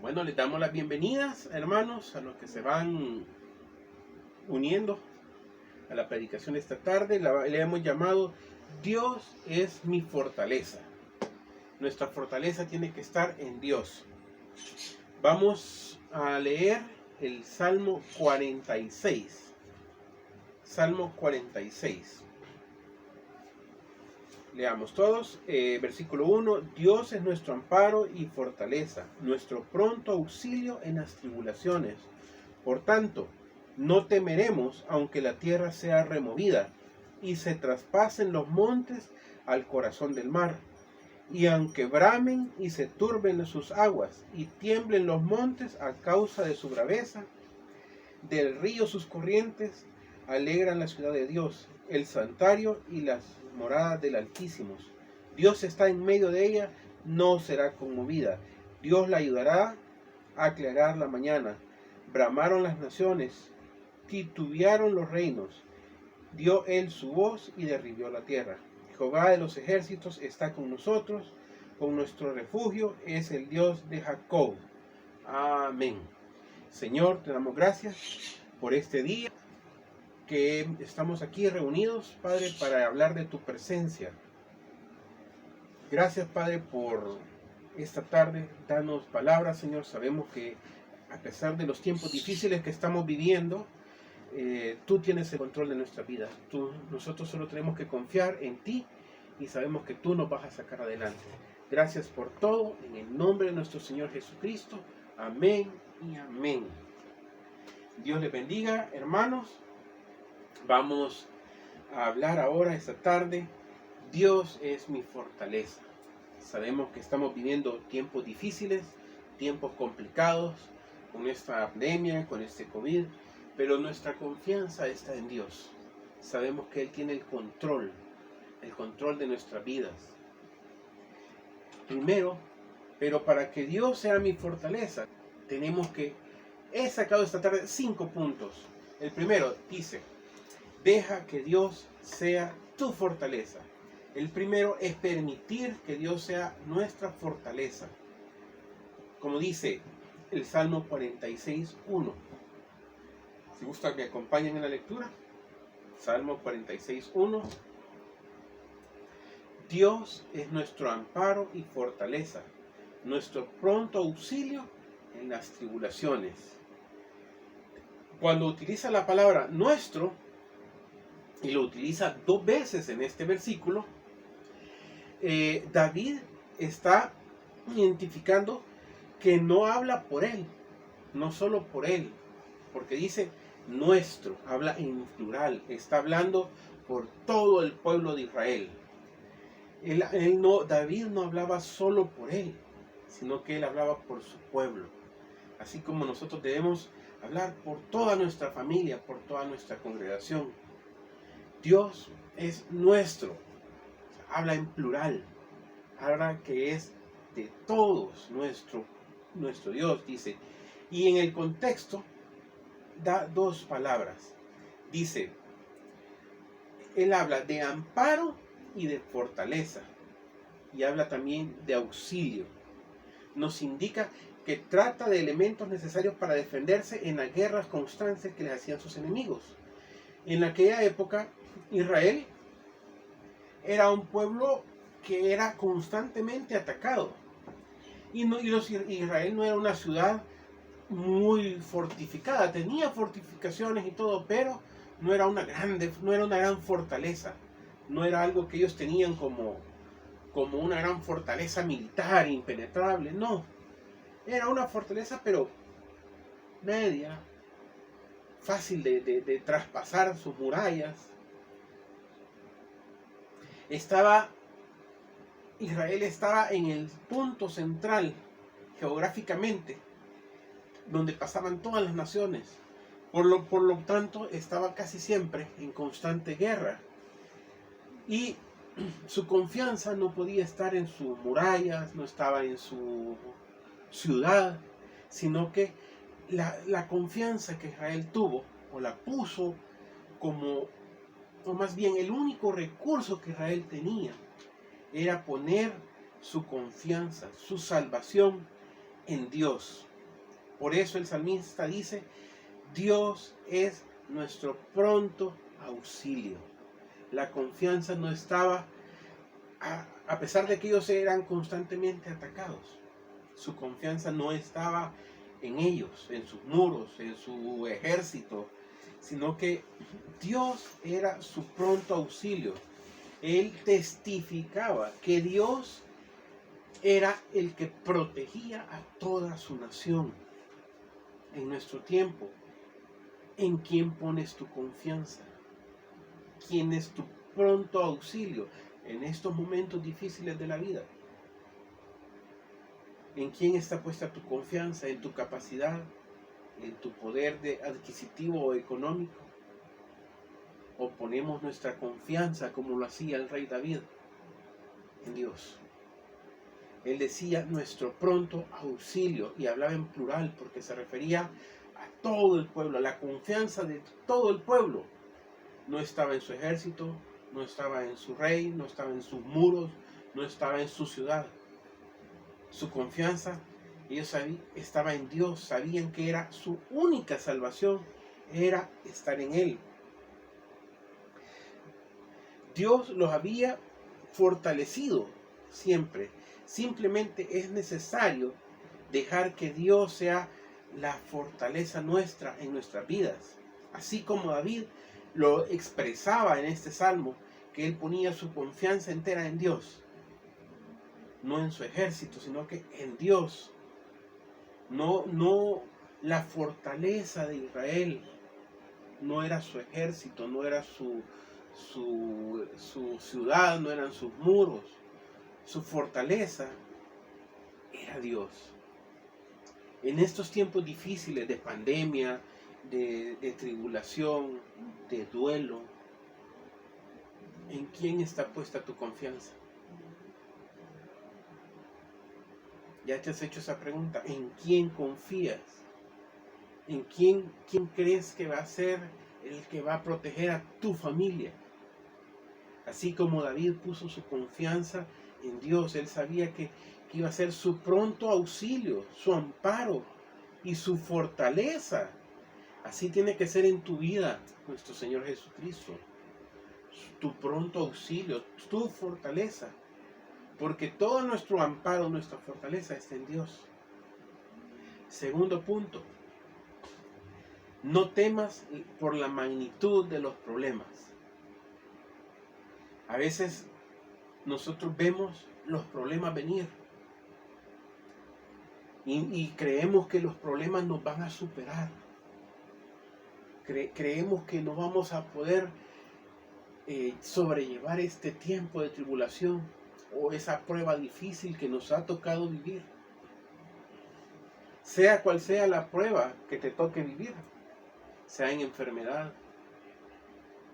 Bueno, les damos las bienvenidas, hermanos, a los que se van uniendo a la predicación esta tarde. Le hemos llamado Dios es mi fortaleza. Nuestra fortaleza tiene que estar en Dios. Vamos a leer el Salmo 46. Salmo 46. Leamos todos. Versículo 1. Dios es nuestro amparo y fortaleza, nuestro pronto auxilio en las tribulaciones. Por tanto, no temeremos aunque la tierra sea removida y se traspasen los montes al corazón del mar, y aunque bramen y se turben sus aguas y tiemblen los montes a causa de su braveza, del río sus corrientes alegran la ciudad de Dios, el santuario y las moradas del Altísimo. Dios está en medio de ella, no será conmovida. Dios la ayudará a aclarar la mañana. Bramaron las naciones, titubearon los reinos. Dio él su voz y derribó la tierra. Jehová de los ejércitos está con nosotros, con nuestro refugio es el Dios de Jacob. Amén. Señor, te damos gracias por este día que estamos aquí reunidos, Padre, para hablar de tu presencia. Gracias, Padre, por esta tarde. Danos palabras, Señor. Sabemos que a pesar de los tiempos difíciles que estamos viviendo, tú tienes el control de nuestra vida. Nosotros solo tenemos que confiar en ti y sabemos que tú nos vas a sacar adelante. Gracias por todo, en el nombre de nuestro Señor Jesucristo. Amén y amén. Dios les bendiga, hermanos. Vamos a hablar ahora esta tarde. Dios es mi fortaleza. Sabemos que estamos viviendo tiempos difíciles, tiempos complicados, con esta pandemia, con este COVID, pero nuestra confianza está en Dios. Sabemos que Él tiene el control de nuestras vidas. Primero, pero para que Dios sea mi fortaleza, he sacado esta tarde 5 puntos. El primero dice, deja que Dios sea tu fortaleza. El primero es permitir que Dios sea nuestra fortaleza. Como dice el Salmo 46:1. Si gustan me acompañen en la lectura. Salmo 46:1. Dios es nuestro amparo y fortaleza, nuestro pronto auxilio en las tribulaciones. Cuando utiliza la palabra nuestro, y lo utiliza 2 veces en este versículo, David está identificando que no habla por él, no solo por él, porque dice nuestro, habla en plural, está hablando por todo el pueblo de Israel. David no hablaba solo por él, sino que él hablaba por su pueblo. Así como nosotros debemos hablar por toda nuestra familia, por toda nuestra congregación. Dios es nuestro, habla en plural, habla que es de todos nuestro Dios, dice. Y en el contexto da 2 palabras. Dice, él habla de amparo y de fortaleza, y habla también de auxilio. Nos indica que trata de elementos necesarios para defenderse en las guerras constantes que les hacían sus enemigos. En aquella época, Israel era un pueblo que era constantemente atacado. Israel no era una ciudad muy fortificada, tenía fortificaciones y todo, pero no era una gran fortaleza. No era algo que ellos tenían como una gran fortaleza militar impenetrable, no. Era una fortaleza pero media, fácil de traspasar sus murallas. Israel estaba en el punto central geográficamente, donde pasaban todas las naciones. Por lo tanto, estaba casi siempre en constante guerra. Y su confianza no podía estar en sus murallas, no estaba en su ciudad, sino que la confianza que Israel tuvo, o la puso o más bien el único recurso que Israel tenía, era poner su confianza, su salvación en Dios. Por eso el salmista dice, Dios es nuestro pronto auxilio. La confianza no estaba, a pesar de que ellos eran constantemente atacados, su confianza no estaba en ellos, en sus muros, en su ejército, sino que Dios era su pronto auxilio. Él testificaba que Dios era el que protegía a toda su nación. En nuestro tiempo, ¿en quién pones tu confianza? ¿Quién es tu pronto auxilio en estos momentos difíciles de la vida? ¿En quién está puesta tu confianza? ¿En tu capacidad? ¿En tu poder adquisitivo o económico? ¿O ponemos nuestra confianza, como lo hacía el rey David, en Dios? Él decía nuestro pronto auxilio, y hablaba en plural porque se refería a todo el pueblo, a la confianza de todo el pueblo. No estaba en su ejército, no estaba en su rey, no estaba en sus muros, no estaba en su ciudad. Su confianza, ellos estaba en Dios, sabían que era su única salvación, era estar en Él. Dios los había fortalecido siempre. Simplemente es necesario dejar que Dios sea la fortaleza nuestra en nuestras vidas. Así como David lo expresaba en este salmo, que él ponía su confianza entera en Dios. No en su ejército, sino que en Dios. No la fortaleza de Israel. No era su ejército, no era su ciudad, no eran sus muros. Su fortaleza era Dios. En estos tiempos difíciles de pandemia, de tribulación, de duelo, ¿en quién está puesta tu confianza? ¿Ya te has hecho esa pregunta? ¿En quién confías? ¿En quién crees que va a ser el que va a proteger a tu familia? Así como David puso su confianza en Dios, él sabía que iba a ser su pronto auxilio, su amparo y su fortaleza. Así tiene que ser en tu vida nuestro Señor Jesucristo. Tu pronto auxilio, tu fortaleza. Porque todo nuestro amparo, nuestra fortaleza está en Dios. Segundo punto. No temas por la magnitud de los problemas. A veces nosotros vemos los problemas venir y creemos que los problemas nos van a superar. Creemos que no vamos a poder sobrellevar este tiempo de tribulación o esa prueba difícil que nos ha tocado vivir. Sea cual sea la prueba que te toque vivir, sea en enfermedad,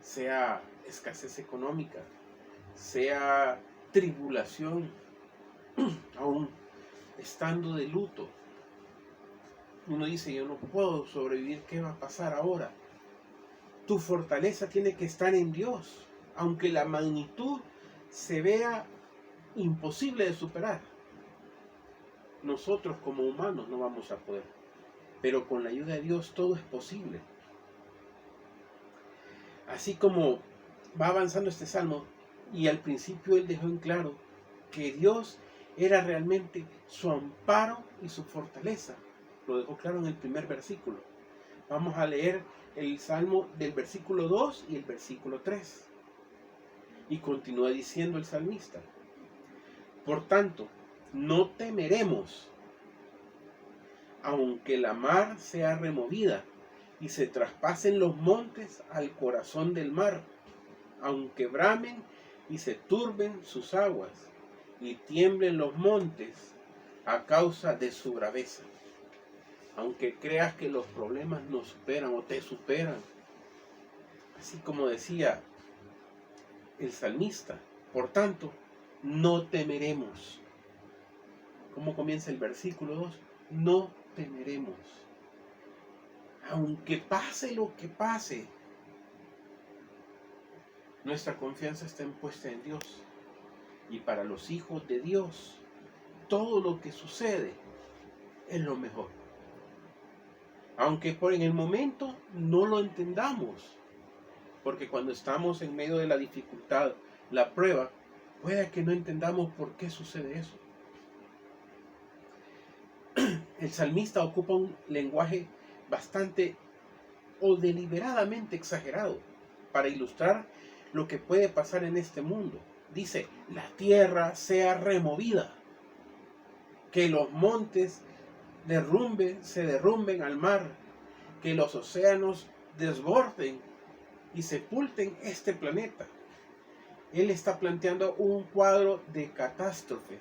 sea escasez económica, sea tribulación, aún estando de luto. Uno dice, yo no puedo sobrevivir, ¿qué va a pasar ahora? Tu fortaleza tiene que estar en Dios, aunque la magnitud se vea imposible de superar. Nosotros como humanos no vamos a poder, pero con la ayuda de Dios todo es posible. Así como va avanzando este salmo, y al principio él dejó en claro que Dios era realmente su amparo y su fortaleza. Lo dejó claro en el primer versículo. Vamos a leer el salmo del versículo 2 y el versículo 3. Y continúa diciendo el salmista: por tanto, no temeremos, aunque la mar sea removida y se traspasen los montes al corazón del mar, aunque bramen y se turben sus aguas y tiemblen los montes a causa de su braveza. Aunque creas que los problemas nos superan o te superan, así como decía el salmista, por tanto, no temeremos. ¿Cómo comienza el versículo 2? No temeremos. Aunque pase lo que pase, nuestra confianza está puesta en Dios. Y para los hijos de Dios, todo lo que sucede es lo mejor. Aunque en el momento no lo entendamos, porque cuando estamos en medio de la dificultad, la prueba, puede que no entendamos por qué sucede eso. El salmista ocupa un lenguaje bastante o deliberadamente exagerado para ilustrar lo que puede pasar en este mundo. Dice, la tierra sea removida, que los montes se derrumben al mar, que los océanos desborden y sepulten este planeta. Él está planteando un cuadro de catástrofe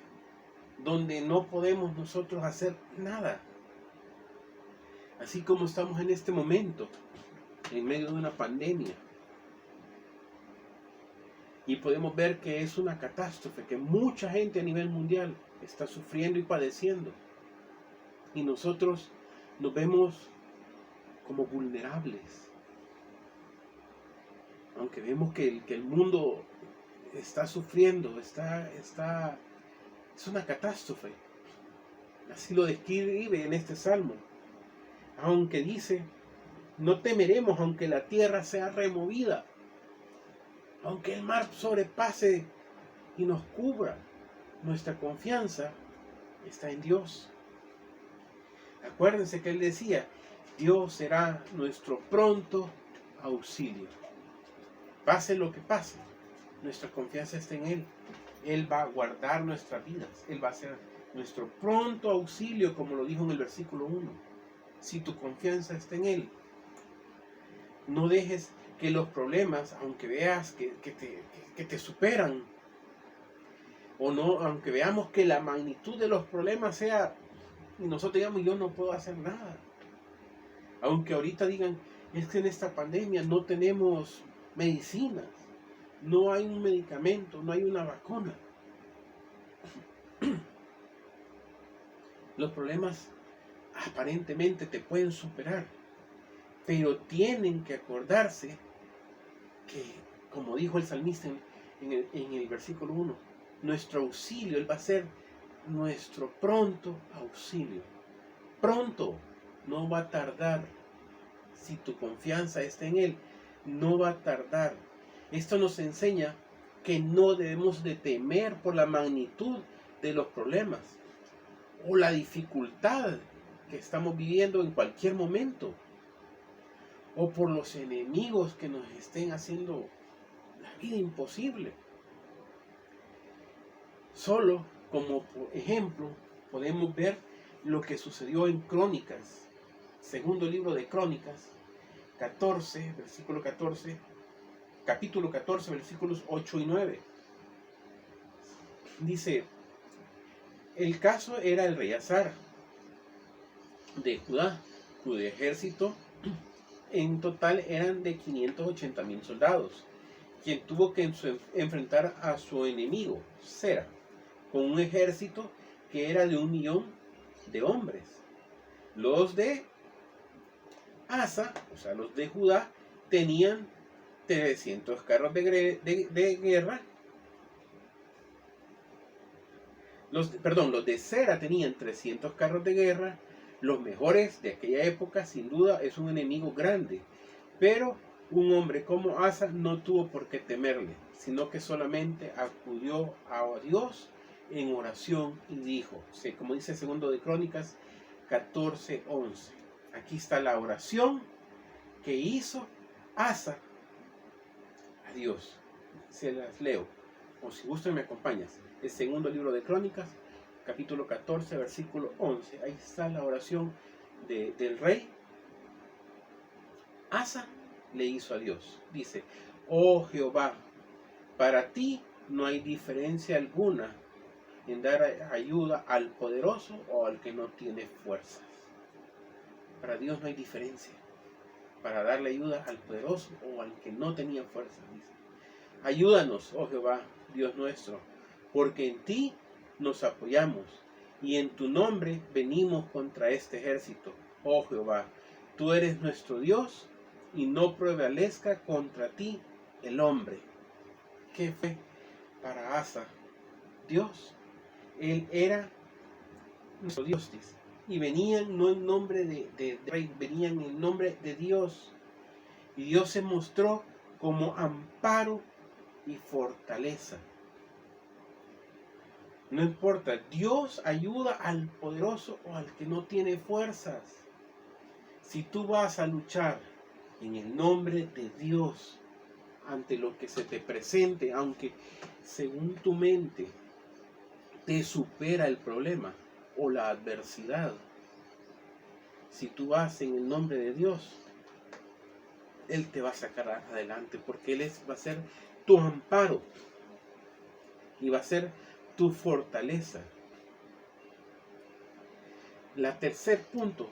donde no podemos nosotros hacer nada. Así como estamos en este momento, en medio de una pandemia. Y podemos ver que es una catástrofe, que mucha gente a nivel mundial está sufriendo y padeciendo. Y nosotros nos vemos como vulnerables. Aunque vemos que el mundo está sufriendo, es una catástrofe. Así lo describe en este salmo. Aunque dice, no temeremos aunque la tierra sea removida, aunque el mar sobrepase y nos cubra, nuestra confianza está en Dios. Acuérdense que él decía, Dios será nuestro pronto auxilio. Pase lo que pase, nuestra confianza está en Él. Él va a guardar nuestras vidas. Él va a ser nuestro pronto auxilio, como lo dijo en el versículo 1. Si tu confianza está en Él, no dejes que los problemas, aunque veas que te superan, o no, aunque veamos que la magnitud de los problemas sea, y nosotros digamos, yo no puedo hacer nada. Aunque ahorita digan, es que en esta pandemia no tenemos medicinas, no hay un medicamento, no hay una vacuna. Los problemas aparentemente te pueden superar, pero tienen que acordarse que, como dijo el salmista en el versículo 1, nuestro auxilio, Él va a ser nuestro pronto auxilio. Pronto, no va a tardar. Si tu confianza está en Él, no va a tardar. Esto nos enseña que no debemos de temer por la magnitud de los problemas o la dificultad que estamos viviendo en cualquier momento, o por los enemigos que nos estén haciendo la vida imposible. Solo como ejemplo podemos ver lo que sucedió en Crónicas, segundo libro de Crónicas, 14, versículo 14, capítulo 14, versículos 8 y 9. Dice, el caso era el rey Azar de Judá, cuyo ejército en total eran de 580,000 soldados, quien tuvo que enfrentar a su enemigo, Sera, con un ejército que era de 1,000,000 de hombres. Los de Asa, o sea, los de Judá, tenían 300 carros de guerra. Los de Sera tenían 300 carros de guerra, los mejores de aquella época. Sin duda es un enemigo grande, pero un hombre como Asa no tuvo por qué temerle, sino que solamente acudió a Dios en oración y dijo, como dice segundo de Crónicas 14:11. Aquí está la oración que hizo Asa a Dios. Se las leo, o si gustan me acompañas. El segundo libro de Crónicas, capítulo 14, versículo 11. Ahí está la oración del rey. Asa le hizo a Dios. Dice, oh Jehová, para ti no hay diferencia alguna en dar ayuda al poderoso o al que no tiene fuerzas. Para Dios no hay diferencia para darle ayuda al poderoso o al que no tenía fuerzas. Dice, ayúdanos, oh Jehová, Dios nuestro, porque en ti nos apoyamos y en tu nombre venimos contra este ejército. Oh Jehová, tú eres nuestro Dios y no prevalezca contra ti el hombre. ¿Qué fue para Asa? Dios. Él era nuestro Dios, dice. Y venían no en nombre de rey, venían en nombre de Dios. Y Dios se mostró como amparo y fortaleza. No importa, Dios ayuda al poderoso o al que no tiene fuerzas. Si tú vas a luchar en el nombre de Dios ante lo que se te presente, aunque según tu mente te supera el problema o la adversidad, si tú vas en el nombre de Dios, Él te va a sacar adelante, porque Él va a ser tu amparo y va a ser tu fortaleza. La tercer punto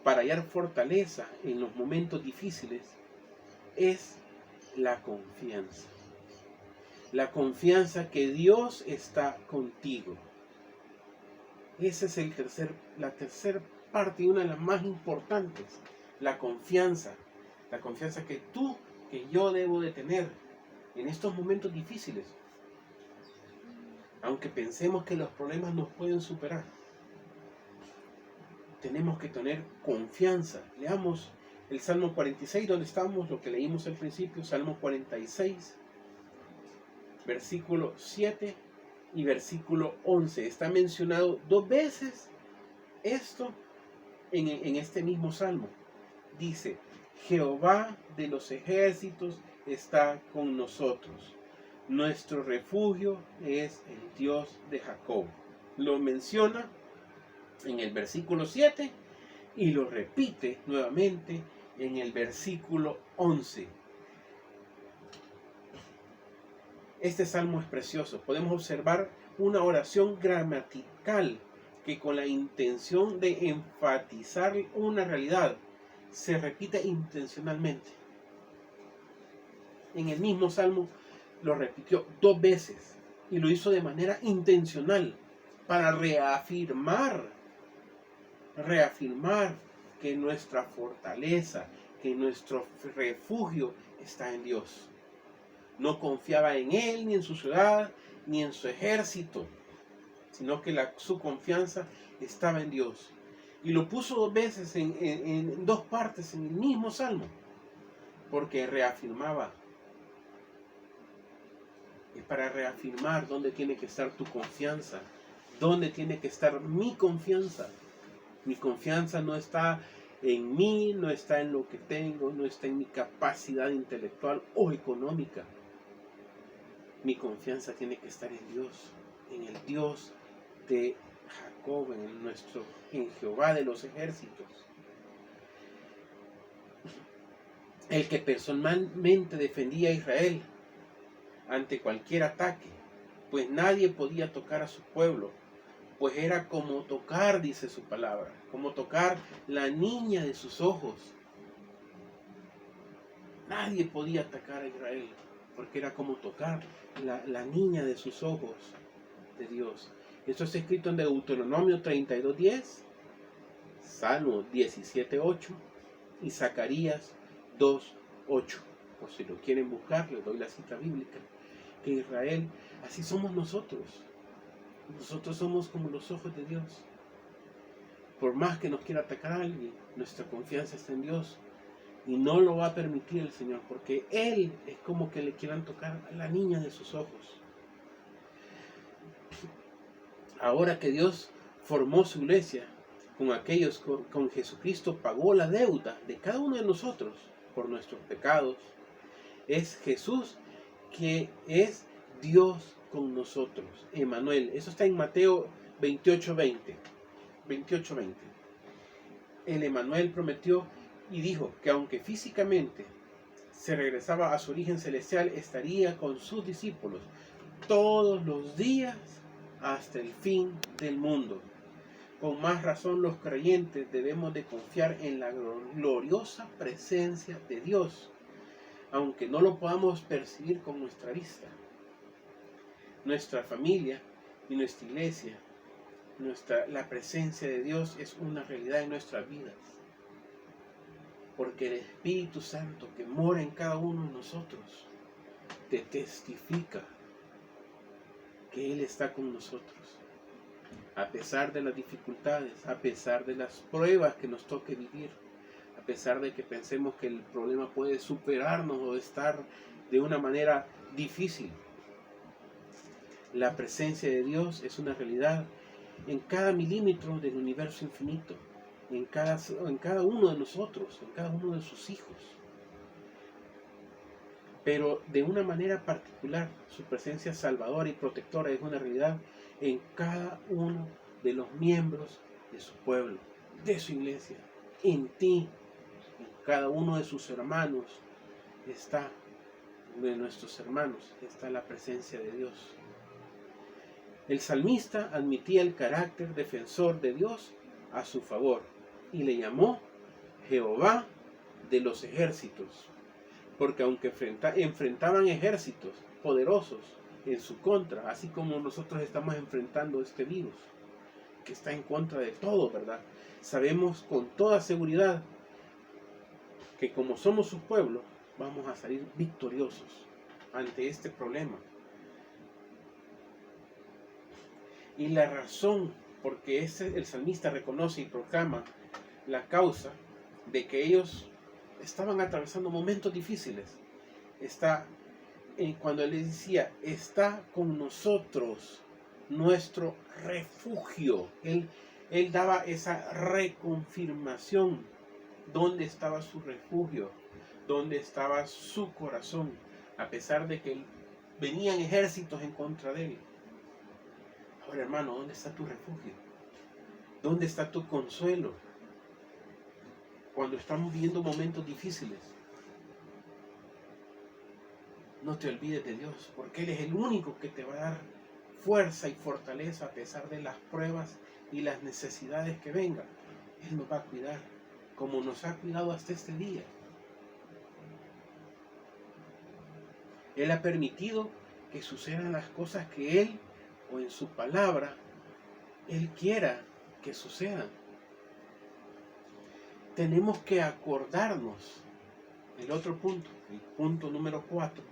para hallar fortaleza en los momentos difíciles es la confianza. La confianza que Dios está contigo. Esa es la tercera parte y una de las más importantes. La confianza. La confianza que yo debo de tener en estos momentos difíciles. Aunque pensemos que los problemas nos pueden superar, tenemos que tener confianza. Leamos el Salmo 46, donde estamos, lo que leímos al principio, Salmo 46, versículo 7 y versículo 11. Está mencionado 2 veces esto en este mismo Salmo. Dice, Jehová de los ejércitos está con nosotros. Nuestro refugio es el Dios de Jacob. Lo menciona en el versículo 7 y lo repite nuevamente en el versículo 11. Este salmo es precioso. Podemos observar una oración gramatical que con la intención de enfatizar una realidad se repite intencionalmente. En el mismo salmo lo repitió 2 veces y lo hizo de manera intencional para reafirmar que nuestra fortaleza, que nuestro refugio está en Dios. No confiaba en Él, ni en su ciudad, ni en su ejército, sino que su confianza estaba en Dios. Y lo puso 2 veces en 2 partes en el mismo salmo, porque reafirmaba. Es para reafirmar dónde tiene que estar tu confianza, dónde tiene que estar mi confianza. Mi confianza no está en mí, no está en lo que tengo, no está en mi capacidad intelectual o económica. Mi confianza tiene que estar en Dios, en el Dios de Jacob, en Jehová de los ejércitos. El que personalmente defendía a Israel ante cualquier ataque, pues nadie podía tocar a su pueblo, pues era como tocar, dice su palabra, como tocar la niña de sus ojos. Nadie podía atacar a Israel, porque era como tocar la niña de sus ojos de Dios. Esto está escrito en Deuteronomio 32:10, Salmo 17:8 y Zacarías 2:8. Por si lo quieren buscar, les doy la cita bíblica. Que Israel, así somos nosotros. Nosotros somos como los ojos de Dios. Por más que nos quiera atacar a alguien, nuestra confianza está en Dios. Y no lo va a permitir el Señor, porque Él es como que le quieran tocar a la niña de sus ojos. Ahora que Dios formó su iglesia, con Jesucristo pagó la deuda de cada uno de nosotros por nuestros pecados. Es Jesús que es Dios con nosotros, Emmanuel. Eso está en Mateo 28:20. El Emmanuel prometió y dijo que aunque físicamente se regresaba a su origen celestial, estaría con sus discípulos todos los días hasta el fin del mundo. Con más razón los creyentes debemos de confiar en la gloriosa presencia de Dios, aunque no lo podamos percibir con nuestra vista. Nuestra familia y nuestra iglesia, la presencia de Dios es una realidad en nuestras vidas. Porque el Espíritu Santo que mora en cada uno de nosotros te testifica que Él está con nosotros. a pesar de las dificultades, a pesar de las pruebas que nos toque vivir, a pesar de que pensemos que el problema puede superarnos o estar de una manera difícil. La presencia de Dios es una realidad en cada milímetro del universo infinito, en cada uno de nosotros, en cada uno de sus hijos. Pero de una manera particular, su presencia salvadora y protectora es una realidad en cada uno de los miembros de su pueblo, de su iglesia, en ti, en cada uno de sus hermanos está, de nuestros hermanos, está la presencia de Dios. El salmista admitía el carácter defensor de Dios a su favor y le llamó Jehová de los ejércitos, porque aunque enfrentaban ejércitos poderosos en su contra, así como nosotros estamos enfrentando este virus, que está en contra de todo, ¿verdad? Sabemos con toda seguridad que como somos su pueblo, vamos a salir victoriosos ante este problema. Y la razón por que el salmista reconoce y proclama la causa de que ellos estaban atravesando momentos difíciles está cuando él les decía, está con nosotros nuestro refugio. Él daba esa reconfirmación. ¿Dónde estaba su refugio? ¿Dónde estaba su corazón? A pesar de que venían ejércitos en contra de él. Ahora, hermano, ¿dónde está tu refugio? ¿Dónde está tu consuelo? Cuando estamos viviendo momentos difíciles, no te olvides de Dios, porque Él es el único que te va a dar fuerza y fortaleza a pesar de las pruebas y las necesidades que vengan. Él nos va a cuidar, como nos ha cuidado hasta este día. Él ha permitido que sucedan las cosas que Él, o en su palabra, Él quiera que sucedan. Tenemos que acordarnos, el otro punto, el punto número 4,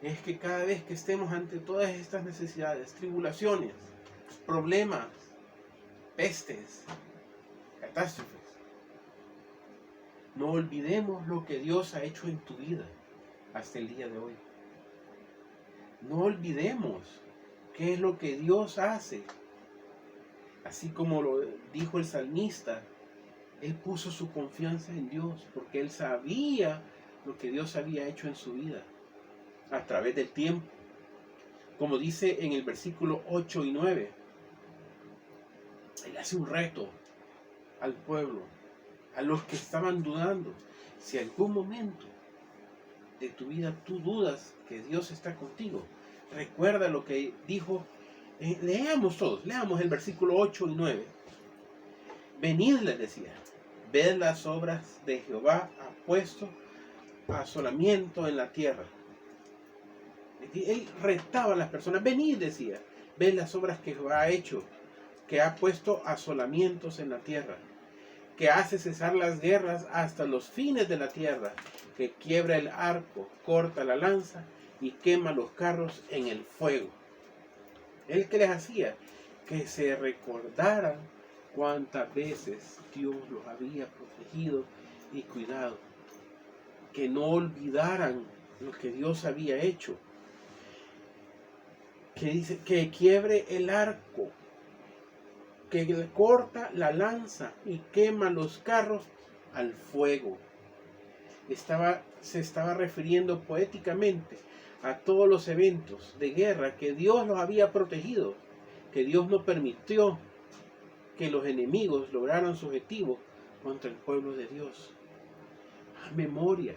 es que cada vez que estemos ante todas estas necesidades, tribulaciones, problemas, pestes, catástrofes, no olvidemos lo que Dios ha hecho en tu vida hasta el día de hoy. No olvidemos qué es lo que Dios hace. Así como lo dijo el salmista, él puso su confianza en Dios porque él sabía lo que Dios había hecho en su vida a través del tiempo. Como dice en el versículo 8 y 9, él hace un reto al pueblo, a los que estaban dudando. Si algún momento de tu vida tú dudas que Dios está contigo, recuerda lo que dijo. Leamos todos, leamos el versículo 8 y 9. Venid, les decía, ved las obras de Jehová, ha puesto asolamiento en la tierra. Él retaba a las personas, venid, decía, ved las obras que Jehová ha hecho, que ha puesto asolamientos en la tierra, que hace cesar las guerras hasta los fines de la tierra, que quiebra el arco, corta la lanza y quema los carros en el fuego. Él que les hacía que se recordaran cuántas veces Dios los había protegido y cuidado, que no olvidaran lo que Dios había hecho, que dice que quiebre el arco, que corta la lanza y quema los carros al fuego. Se estaba refiriendo poéticamente a todos los eventos de guerra que Dios los había protegido, que Dios no permitió que los enemigos lograran su objetivo contra el pueblo de Dios. A memoria,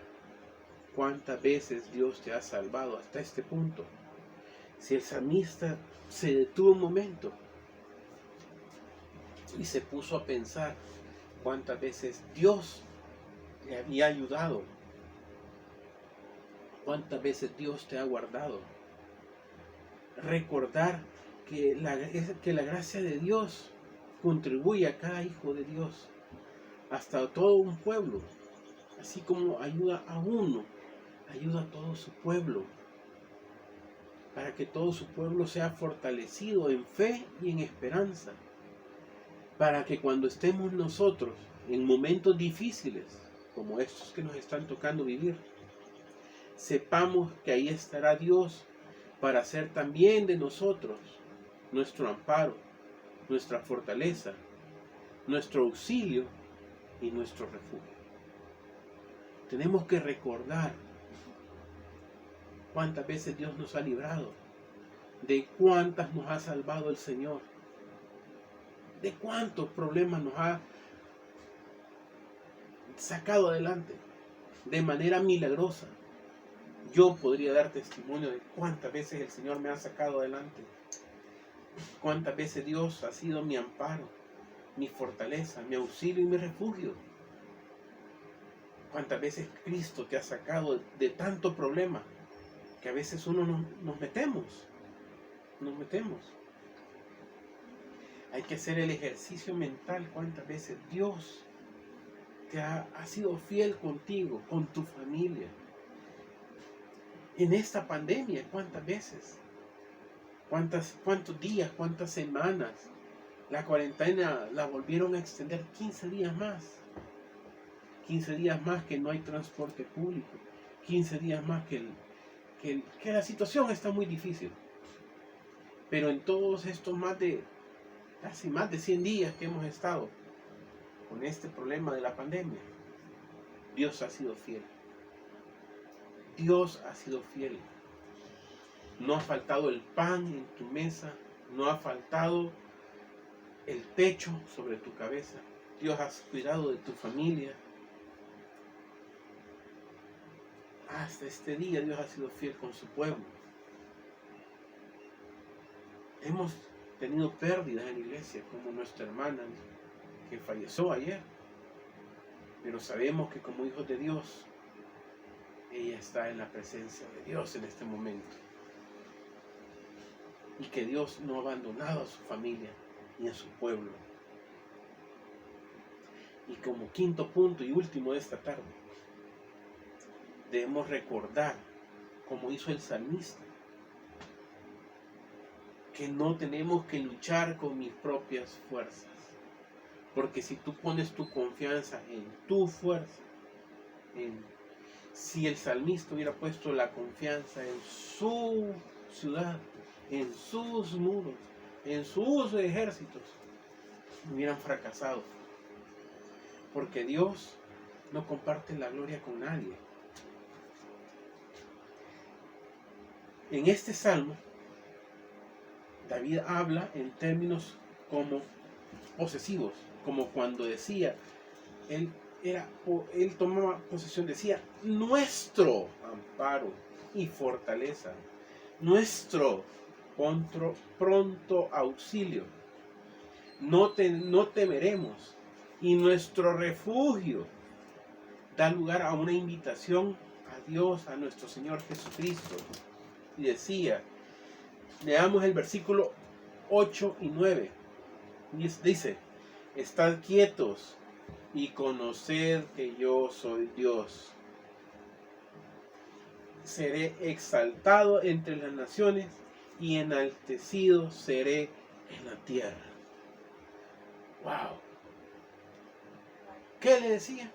cuántas veces Dios te ha salvado hasta este punto. Si el salmista se detuvo un momento y se puso a pensar cuántas veces Dios le había ayudado, cuántas veces Dios te ha guardado. Recordar que la gracia de Dios contribuye a cada hijo de Dios, hasta todo un pueblo, así como ayuda a uno, ayuda a todo su pueblo, para que todo su pueblo sea fortalecido en fe y en esperanza, para que cuando estemos nosotros en momentos difíciles, como estos que nos están tocando vivir, sepamos que ahí estará Dios para hacer también de nosotros nuestro amparo, nuestra fortaleza, nuestro auxilio y nuestro refugio. Tenemos que recordar cuántas veces Dios nos ha librado, de cuántas nos ha salvado el Señor, de cuántos problemas nos ha sacado adelante de manera milagrosa. Yo podría dar testimonio de cuántas veces el Señor me ha sacado adelante, cuántas veces Dios ha sido mi amparo, mi fortaleza, mi auxilio y mi refugio. Cuántas veces Cristo te ha sacado de tanto problema que a veces uno nos metemos. Hay que hacer el ejercicio mental. Cuántas veces Dios ha sido fiel contigo, con tu familia. En esta pandemia, ¿cuántas veces? ¿Cuántos días? ¿Cuántas semanas? La cuarentena la volvieron a extender 15 días más. 15 días más que no hay transporte público. 15 días más que la situación está muy difícil. Pero en todos estos casi más de 100 días que hemos estado con este problema de la pandemia, Dios ha sido fiel. Dios ha sido fiel. No ha faltado el pan en tu mesa, no ha faltado el techo sobre tu cabeza. Dios ha cuidado de tu familia. Hasta este día Dios ha sido fiel con su pueblo. Hemos tenido pérdidas en la iglesia, como nuestra hermana que falleció ayer. Pero sabemos que como hijos de Dios, ella está en la presencia de Dios en este momento. Y que Dios no ha abandonado a su familia ni a su pueblo. Y como quinto punto y último de esta tarde, debemos recordar, como hizo el salmista, que no tenemos que luchar con mis propias fuerzas. Porque si tú pones tu confianza en tu fuerza, si el salmista hubiera puesto la confianza en su ciudad, en sus muros, en sus ejércitos, hubieran fracasado. Porque Dios no comparte la gloria con nadie. En este salmo, David habla en términos como posesivos, como cuando decía, él tomaba posesión, decía, nuestro amparo y fortaleza, nuestro pronto auxilio, no temeremos, y nuestro refugio. Da lugar a una invitación a Dios, a nuestro Señor Jesucristo. Y decía, leamos el versículo 8 y 9. Dice, estad quietos y conoced que yo soy Dios. Seré exaltado entre las naciones y enaltecido seré en la tierra. ¡Wow! ¿Qué le decía?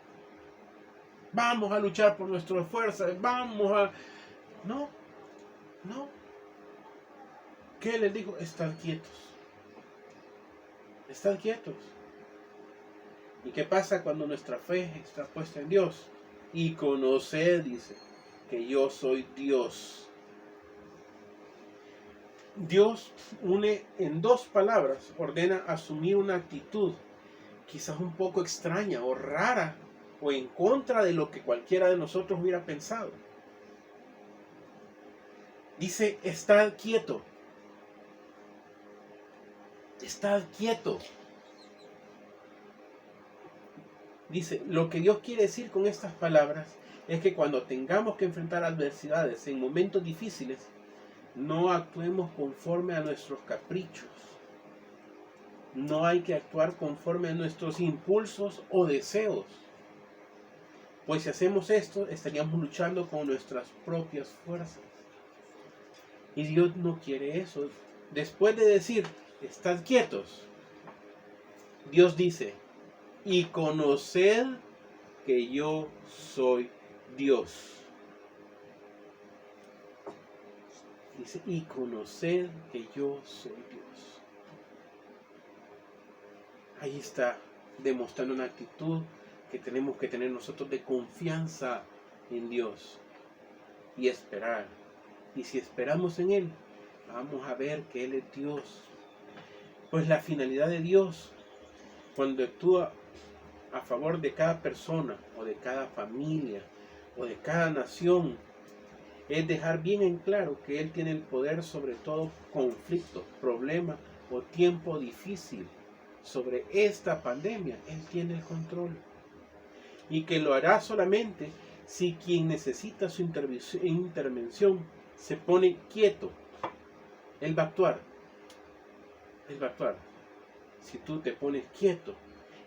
Vamos a luchar por nuestras fuerzas, No. ¿Qué les dijo? Estad quietos. Estad quietos. ¿Y qué pasa cuando nuestra fe está puesta en Dios? Y conoced, dice, que yo soy Dios. Dios une en dos palabras, ordena asumir una actitud quizás un poco extraña o rara o en contra de lo que cualquiera de nosotros hubiera pensado. Dice, estad quieto. Estad quieto. Dice, lo que Dios quiere decir con estas palabras es que cuando tengamos que enfrentar adversidades en momentos difíciles, no actuemos conforme a nuestros caprichos. No hay que actuar conforme a nuestros impulsos o deseos. Pues si hacemos esto, estaríamos luchando con nuestras propias fuerzas. Y Dios no quiere eso. Después de decir, estad quietos, Dios dice, y conoced que yo soy Dios. Dice, y conoced que yo soy Dios. Ahí está demostrando una actitud que tenemos que tener nosotros de confianza en Dios y esperar. Y si esperamos en Él, vamos a ver que Él es Dios. Pues la finalidad de Dios, cuando actúa a favor de cada persona o de cada familia o de cada nación, es dejar bien en claro que Él tiene el poder sobre todo conflicto, problema o tiempo difícil. Sobre esta pandemia, Él tiene el control. Y que lo hará solamente si quien necesita su intervención se pone quieto. Él va a actuar. Él va a actuar. Si tú te pones quieto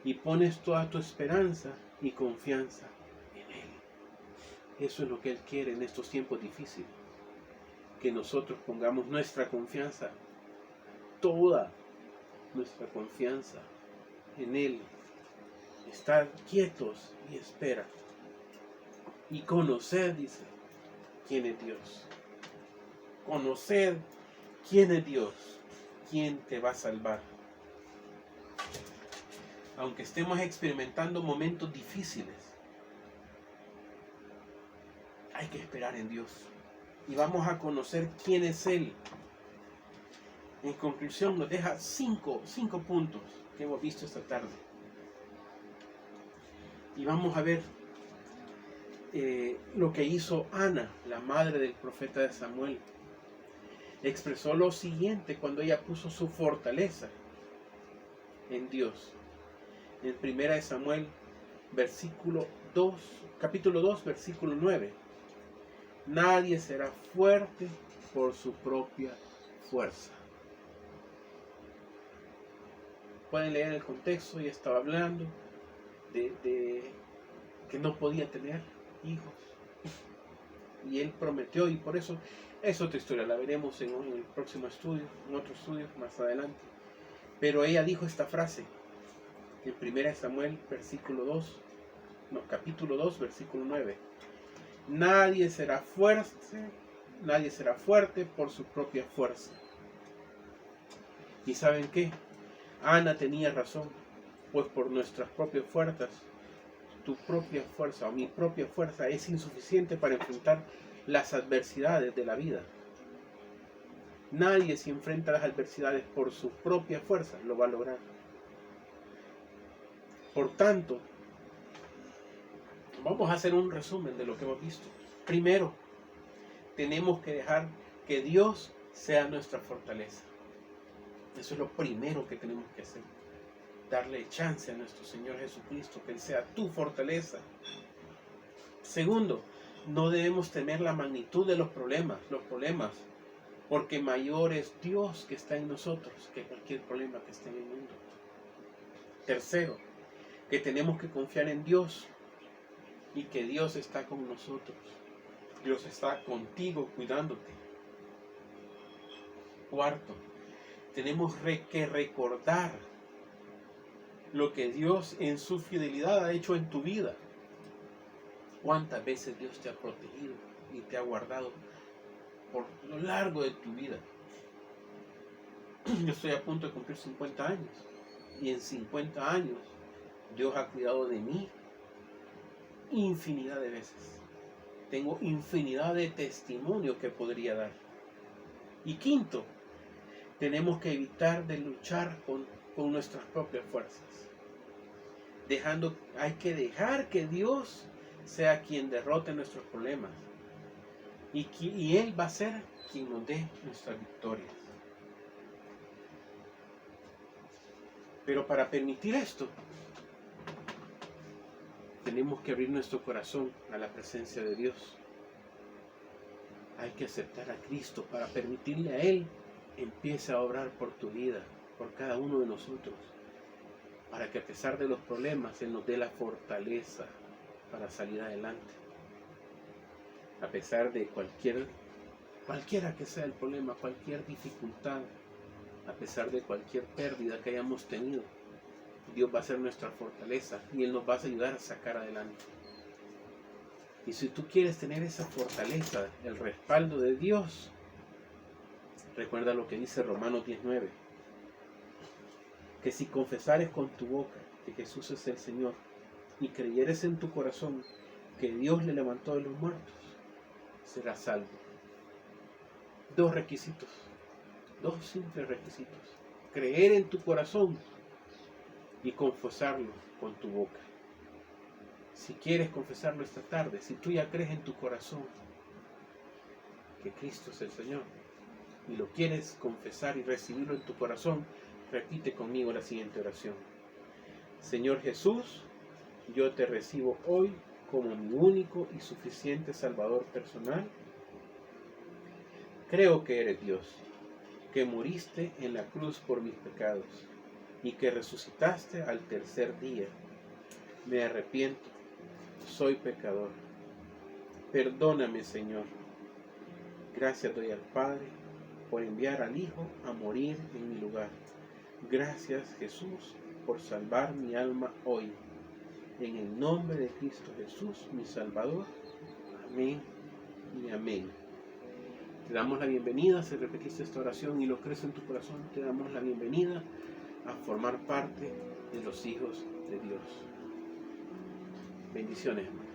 y pones toda tu esperanza y confianza en Él. Eso es lo que Él quiere en estos tiempos difíciles. Que nosotros pongamos nuestra confianza, toda nuestra confianza en Él. Estar quietos y espera. Y conocer, dice, quién es Dios. Conocer quién es Dios. Quién te va a salvar. Aunque estemos experimentando momentos difíciles, hay que esperar en Dios. Y vamos a conocer quién es Él. En conclusión, nos deja cinco puntos que hemos visto esta tarde. Y vamos a ver lo que hizo Ana, la madre del profeta de Samuel. Expresó lo siguiente cuando ella puso su fortaleza en Dios. En 1 Samuel, capítulo 2, versículo 9. Nadie será fuerte por su propia fuerza. Pueden leer el contexto, ella estaba hablando de que no podía tener hijos. Y él prometió, y por eso es otra historia, la veremos en el próximo estudio, en otro estudio más adelante. Pero ella dijo esta frase en 1 Samuel capítulo 2, versículo 9. Nadie será fuerte por su propia fuerza. ¿Y saben qué? Ana tenía razón, pues por nuestras propias fuerzas, tu propia fuerza o mi propia fuerza es insuficiente para enfrentar las adversidades de la vida. Nadie se enfrenta a las adversidades por su propia fuerza, lo va a lograr. Por tanto, vamos a hacer un resumen de lo que hemos visto. Primero, tenemos que dejar que Dios sea nuestra fortaleza. Eso es lo primero que tenemos que hacer. Darle chance a nuestro Señor Jesucristo, que Él sea tu fortaleza. Segundo, no debemos temer la magnitud de los problemas, porque mayor es Dios que está en nosotros que cualquier problema que esté en el mundo. Tercero, que tenemos que confiar en Dios y que Dios está con nosotros. Dios está contigo cuidándote. Cuarto, tenemos que recordar lo que Dios en su fidelidad ha hecho en tu vida. ¿Cuántas veces Dios te ha protegido y te ha guardado por lo largo de tu vida? Yo estoy a punto de cumplir 50 años. Y en 50 años Dios ha cuidado de mí infinidad de veces. Tengo infinidad de testimonios que podría dar. Y quinto, tenemos que evitar de luchar con nuestras propias fuerzas. Hay que dejar que Dios sea quien derrote nuestros problemas. Y Él va a ser quien nos dé nuestras victorias. Pero para permitir esto, tenemos que abrir nuestro corazón a la presencia de Dios. Hay que aceptar a Cristo para permitirle a Él empiece a obrar por tu vida, por cada uno de nosotros, para que a pesar de los problemas Él nos dé la fortaleza para salir adelante. A pesar de cualquier Cualquiera que sea el problema, cualquier dificultad, a pesar de cualquier pérdida que hayamos tenido, Dios va a ser nuestra fortaleza y Él nos va a ayudar a sacar adelante. Y si tú quieres tener esa fortaleza, el respaldo de Dios, recuerda lo que dice Romanos 19, que si confesares con tu boca que Jesús es el Señor y creyeres en tu corazón que Dios le levantó de los muertos, serás salvo. Dos requisitos, dos simples requisitos: creer en tu corazón y confesarlo con tu boca. Si quieres confesarlo esta tarde, si tú ya crees en tu corazón que Cristo es el Señor y lo quieres confesar y recibirlo en tu corazón, repite conmigo la siguiente oración: Señor Jesús, yo te recibo hoy como mi único y suficiente Salvador personal. Creo que eres Dios, que moriste en la cruz por mis pecados y que resucitaste al tercer día. Me arrepiento, soy pecador. Perdóname, Señor. Gracias doy al Padre por enviar al Hijo a morir en mi lugar. Gracias, Jesús, por salvar mi alma hoy. En el nombre de Cristo Jesús, mi Salvador. Amén y amén. Te damos la bienvenida, si repetiste esta oración y lo crees en tu corazón, te damos la bienvenida a formar parte de los hijos de Dios. Bendiciones, hermanos.